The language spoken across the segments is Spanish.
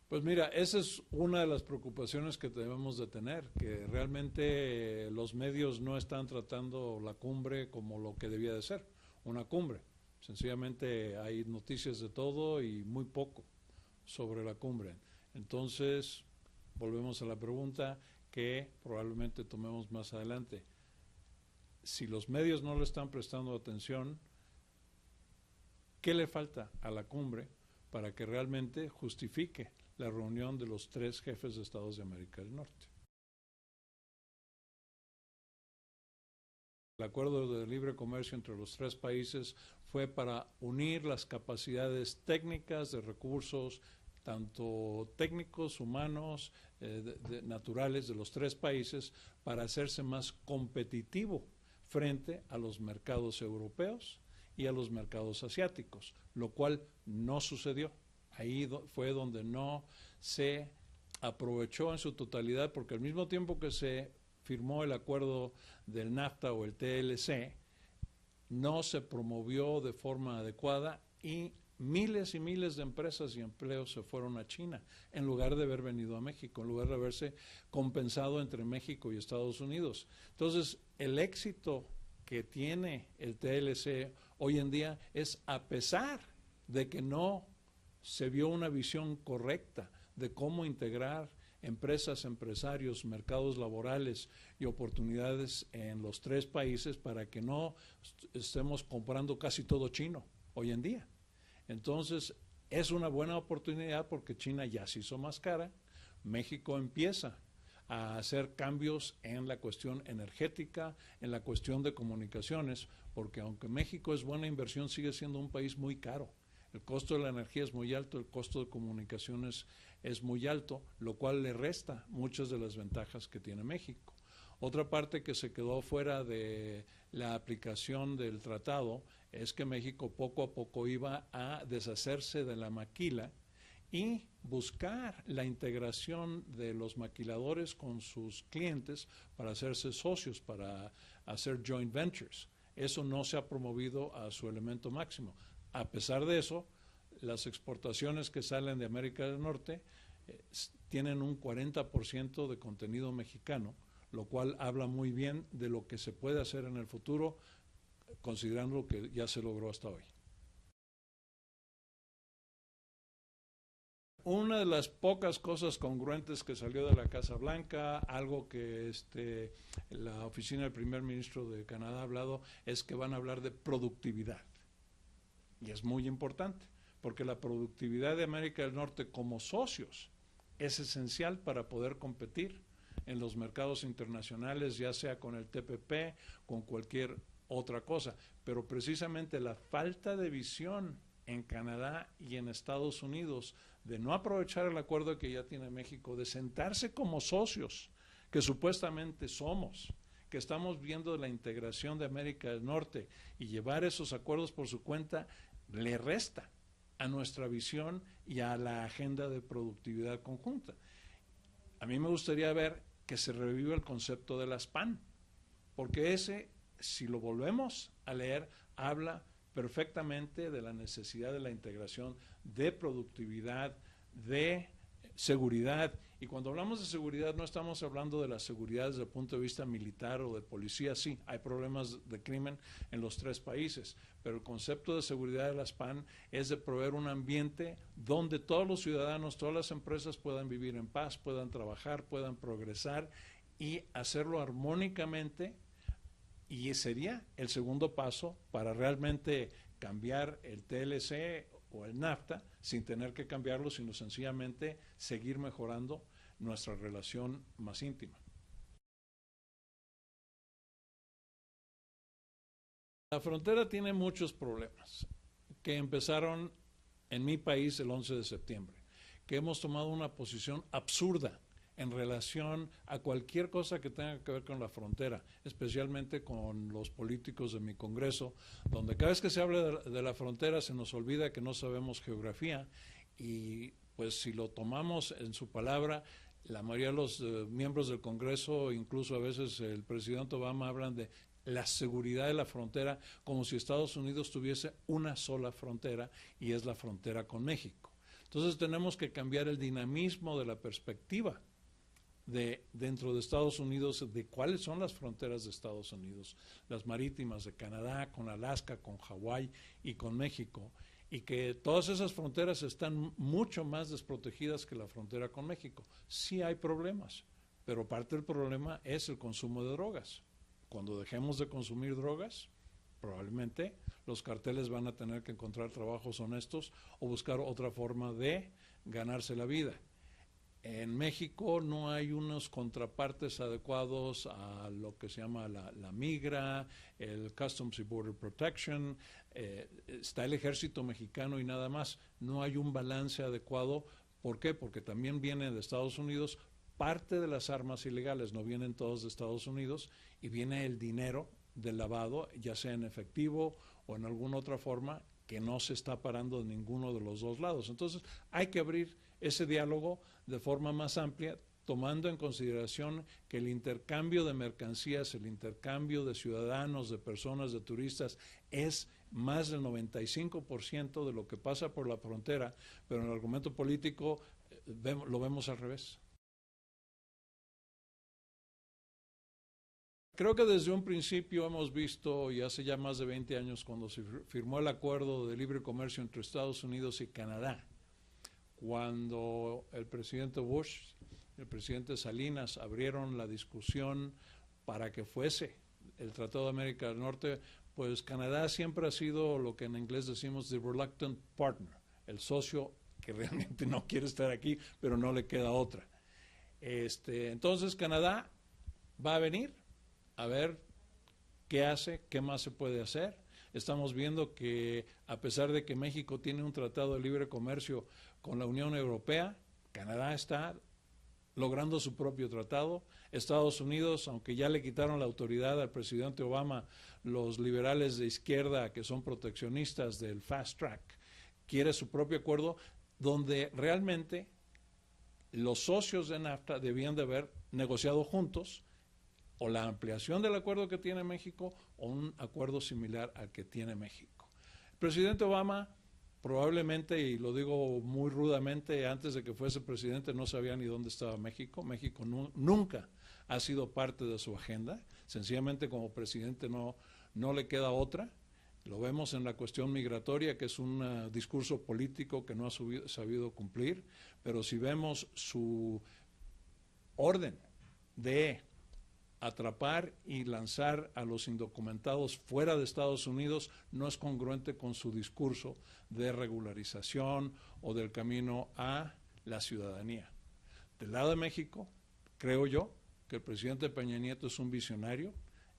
Pues mira, esa es una de las preocupaciones que debemos de tener, que realmente los medios no están tratando la cumbre como lo que debía de ser, una cumbre. Sencillamente hay noticias de todo y muy poco sobre la cumbre. Entonces, volvemos a la pregunta que probablemente tomemos más adelante. Si los medios no le están prestando atención, ¿qué le falta a la cumbre para que realmente justifique la reunión de los tres jefes de Estados de América del Norte? El acuerdo de libre comercio entre los tres países fue para unir las capacidades técnicas de recursos, tanto técnicos, humanos, naturales de los tres países, para hacerse más competitivo frente a los mercados europeos y a los mercados asiáticos, lo cual no sucedió. Ahí fue donde no se aprovechó en su totalidad, porque al mismo tiempo que se firmó el acuerdo del NAFTA o el TLC, no se promovió de forma adecuada y miles de empresas y empleos se fueron a China en lugar de haber venido a México, en lugar de haberse compensado entre México y Estados Unidos. Entonces, el éxito que tiene el TLC hoy en día es a pesar de que no se vio una visión correcta de cómo integrar empresas, empresarios, mercados laborales y oportunidades en los tres países para que no estemos comprando casi todo chino hoy en día. Entonces, es una buena oportunidad porque China ya se hizo más cara, México empieza a hacer cambios en la cuestión energética, en la cuestión de comunicaciones, porque aunque México es buena inversión, sigue siendo un país muy caro. El costo de la energía es muy alto, el costo de comunicaciones es muy alto, lo cual le resta muchas de las ventajas que tiene México. Otra parte que se quedó fuera de la aplicación del tratado es que México poco a poco iba a deshacerse de la maquila y buscar la integración de los maquiladores con sus clientes para hacerse socios, para hacer joint ventures. Eso no se ha promovido a su elemento máximo. A pesar de eso, las exportaciones que salen de América del Norte tienen un 40% de contenido mexicano, lo cual habla muy bien de lo que se puede hacer en el futuro, considerando lo que ya se logró hasta hoy. Una de las pocas cosas congruentes que salió de la Casa Blanca, algo que la oficina del primer ministro de Canadá ha hablado, es que van a hablar de productividad. Y es muy importante, porque la productividad de América del Norte como socios es esencial para poder competir en los mercados internacionales, ya sea con el TPP, con cualquier otra cosa. Pero precisamente la falta de visión en Canadá y en Estados Unidos de no aprovechar el acuerdo que ya tiene México, de sentarse como socios, que supuestamente somos, que estamos viendo la integración de América del Norte y llevar esos acuerdos por su cuenta, le resta a nuestra visión y a la agenda de productividad conjunta. A mí me gustaría ver que se reviva el concepto de las PAN, porque ese, si lo volvemos a leer, habla perfectamente de la necesidad de la integración de productividad, de seguridad. Y cuando hablamos de seguridad no estamos hablando de la seguridad desde el punto de vista militar o de policía. Sí, hay problemas de crimen en los tres países, pero el concepto de seguridad de las PAN es de proveer un ambiente donde todos los ciudadanos, todas las empresas puedan vivir en paz, puedan trabajar, puedan progresar y hacerlo armónicamente. Y sería el segundo paso para realmente cambiar el TLC o el NAFTA sin tener que cambiarlo, sino sencillamente seguir mejorando nuestra relación más íntima. La frontera tiene muchos problemas que empezaron en mi país el 11 de septiembre, que hemos tomado una posición absurda en relación a cualquier cosa que tenga que ver con la frontera, especialmente con los políticos de mi Congreso, donde cada vez que se habla de la frontera se nos olvida que no sabemos geografía y pues si lo tomamos en su palabra, la mayoría de los miembros del Congreso, incluso a veces el presidente Obama, hablan de la seguridad de la frontera como si Estados Unidos tuviese una sola frontera y es la frontera con México. Entonces tenemos que cambiar el dinamismo de la perspectiva dentro de Estados Unidos, de cuáles son las fronteras de Estados Unidos, las marítimas de Canadá, con Alaska, con Hawái y con México, y que todas esas fronteras están mucho más desprotegidas que la frontera con México. Sí hay problemas, pero parte del problema es el consumo de drogas. Cuando dejemos de consumir drogas, probablemente los carteles van a tener que encontrar trabajos honestos o buscar otra forma de ganarse la vida. En México no hay unos contrapartes adecuados a lo que se llama la migra, el Customs and Border Protection, está el ejército mexicano y nada más. No hay un balance adecuado. ¿Por qué? Porque también viene de Estados Unidos parte de las armas ilegales, no vienen todos de Estados Unidos, y viene el dinero del lavado, ya sea en efectivo o en alguna otra forma, que no se está parando de ninguno de los dos lados. Entonces hay que abrir ese diálogo de forma más amplia, tomando en consideración que el intercambio de mercancías, el intercambio de ciudadanos, de personas, de turistas, es más del 95% de lo que pasa por la frontera, pero en el argumento político lo vemos al revés. Creo que desde un principio hemos visto, y hace ya más de 20 años, cuando se firmó el acuerdo de libre comercio entre Estados Unidos y Canadá, cuando el presidente Bush, el presidente Salinas abrieron la discusión para que fuese el Tratado de América del Norte, pues Canadá siempre ha sido lo que en inglés decimos the reluctant partner, el socio que realmente no quiere estar aquí, pero no le queda otra. Entonces Canadá va a venir a ver qué hace, qué más se puede hacer. Estamos viendo que a pesar de que México tiene un tratado de libre comercio con la Unión Europea, Canadá está logrando su propio tratado. Estados Unidos, aunque ya le quitaron la autoridad al presidente Obama, los liberales de izquierda que son proteccionistas del Fast Track, quiere su propio acuerdo donde realmente los socios de NAFTA debían de haber negociado juntos o la ampliación del acuerdo que tiene México o un acuerdo similar al que tiene México. El presidente Obama probablemente, y lo digo muy rudamente, antes de que fuese presidente no sabía ni dónde estaba México. México nunca ha sido parte de su agenda, sencillamente como presidente no le queda otra. Lo vemos en la cuestión migratoria, que es un discurso político que no ha sabido cumplir, pero si vemos su orden de atrapar y lanzar a los indocumentados fuera de Estados Unidos, no es congruente con su discurso de regularización o del camino a la ciudadanía. Del lado de México, creo yo que el presidente Peña Nieto es un visionario,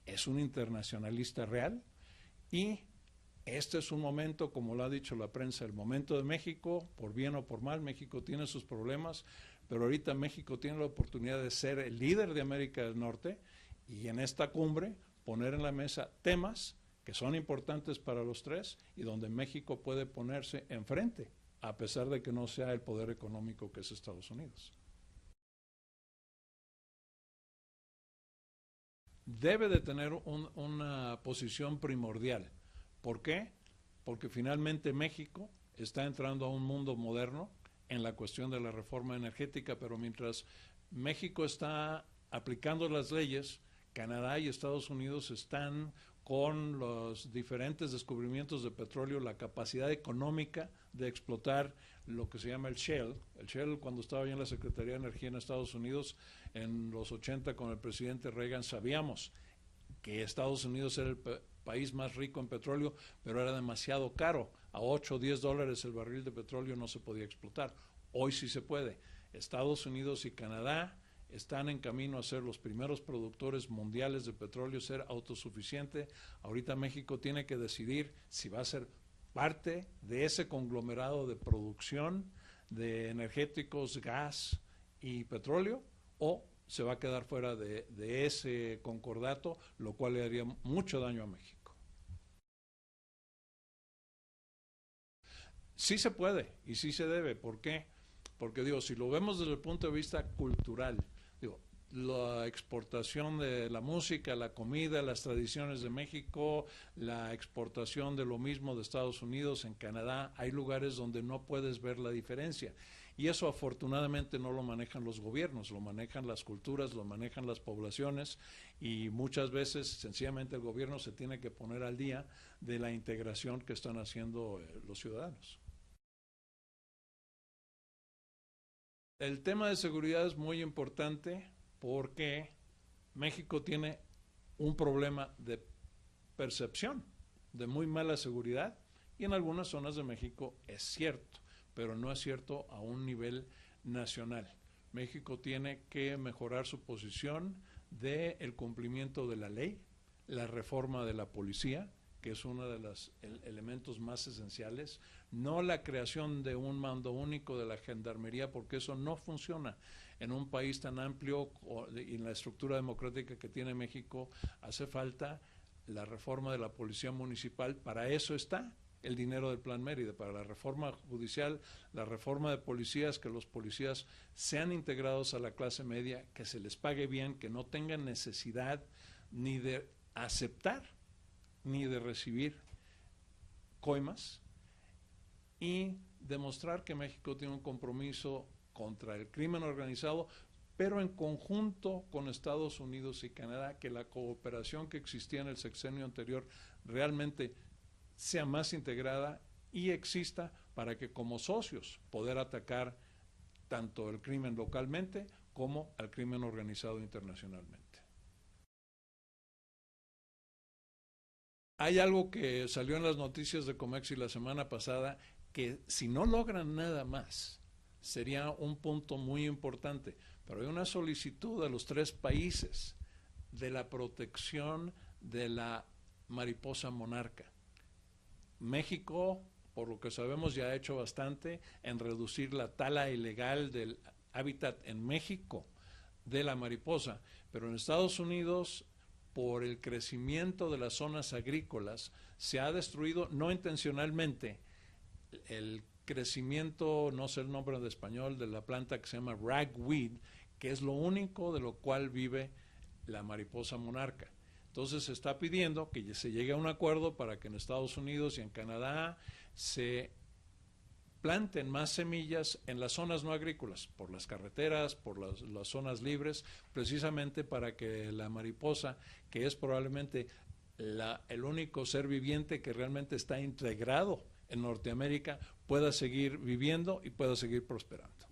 es un internacionalista real, y este es un momento, como lo ha dicho la prensa, el momento de México, por bien o por mal. México tiene sus problemas, pero ahorita México tiene la oportunidad de ser el líder de América del Norte y en esta cumbre poner en la mesa temas que son importantes para los tres y donde México puede ponerse enfrente, a pesar de que no sea el poder económico que es Estados Unidos. Debe de tener una posición primordial. ¿Por qué? Porque finalmente México está entrando a un mundo moderno en la cuestión de la reforma energética, pero mientras México está aplicando las leyes, Canadá y Estados Unidos están con los diferentes descubrimientos de petróleo, la capacidad económica de explotar lo que se llama el shale. El shale, cuando estaba yo en la Secretaría de Energía en Estados Unidos, en los 80 con el presidente Reagan, sabíamos que Estados Unidos era el país más rico en petróleo, pero era demasiado caro. A 8 o 10 dólares el barril de petróleo no se podía explotar. Hoy sí se puede. Estados Unidos y Canadá están en camino a ser los primeros productores mundiales de petróleo, ser autosuficiente. Ahorita México tiene que decidir si va a ser parte de ese conglomerado de producción de energéticos, gas y petróleo, o se va a quedar fuera de ese concordato, lo cual le haría mucho daño a México. Sí se puede y sí se debe. ¿Por qué? Porque digo, si lo vemos desde el punto de vista cultural, digo, la exportación de la música, la comida, las tradiciones de México, la exportación de lo mismo de Estados Unidos, en Canadá, hay lugares donde no puedes ver la diferencia. Y eso afortunadamente no lo manejan los gobiernos, lo manejan las culturas, lo manejan las poblaciones, y muchas veces sencillamente el gobierno se tiene que poner al día de la integración que están haciendo los ciudadanos. El tema de seguridad es muy importante porque México tiene un problema de percepción, de muy mala seguridad, y en algunas zonas de México es cierto, pero no es cierto a un nivel nacional. México tiene que mejorar su posición del cumplimiento de la ley, la reforma de la policía, que es uno de los elementos más esenciales, no la creación de un mando único de la gendarmería, porque eso no funciona. En un país tan amplio y en la estructura democrática que tiene México, hace falta la reforma de la policía municipal. Para eso está el dinero del Plan Mérida, para la reforma judicial, la reforma de policías, que los policías sean integrados a la clase media, que se les pague bien, que no tengan necesidad ni de aceptar ni de recibir coimas, y demostrar que México tiene un compromiso contra el crimen organizado, pero en conjunto con Estados Unidos y Canadá, que la cooperación que existía en el sexenio anterior realmente sea más integrada y exista, para que como socios poder atacar tanto el crimen localmente como al crimen organizado internacionalmente. Hay algo que salió en las noticias de Comexi la semana pasada, que si no logran nada más, sería un punto muy importante, pero hay una solicitud a los 3 países de la protección de la mariposa monarca. México, por lo que sabemos, ya ha hecho bastante en reducir la tala ilegal del hábitat en México de la mariposa, pero en Estados Unidos, por el crecimiento de las zonas agrícolas, se ha destruido, no intencionalmente, el crecimiento, no sé el nombre de español, de la planta que se llama ragweed, que es lo único de lo cual vive la mariposa monarca. Entonces se está pidiendo que se llegue a un acuerdo para que en Estados Unidos y en Canadá se planten más semillas en las zonas no agrícolas, por las carreteras, por las zonas libres, precisamente para que la mariposa, que es probablemente el único ser viviente que realmente está integrado en Norteamérica, pueda seguir viviendo y pueda seguir prosperando.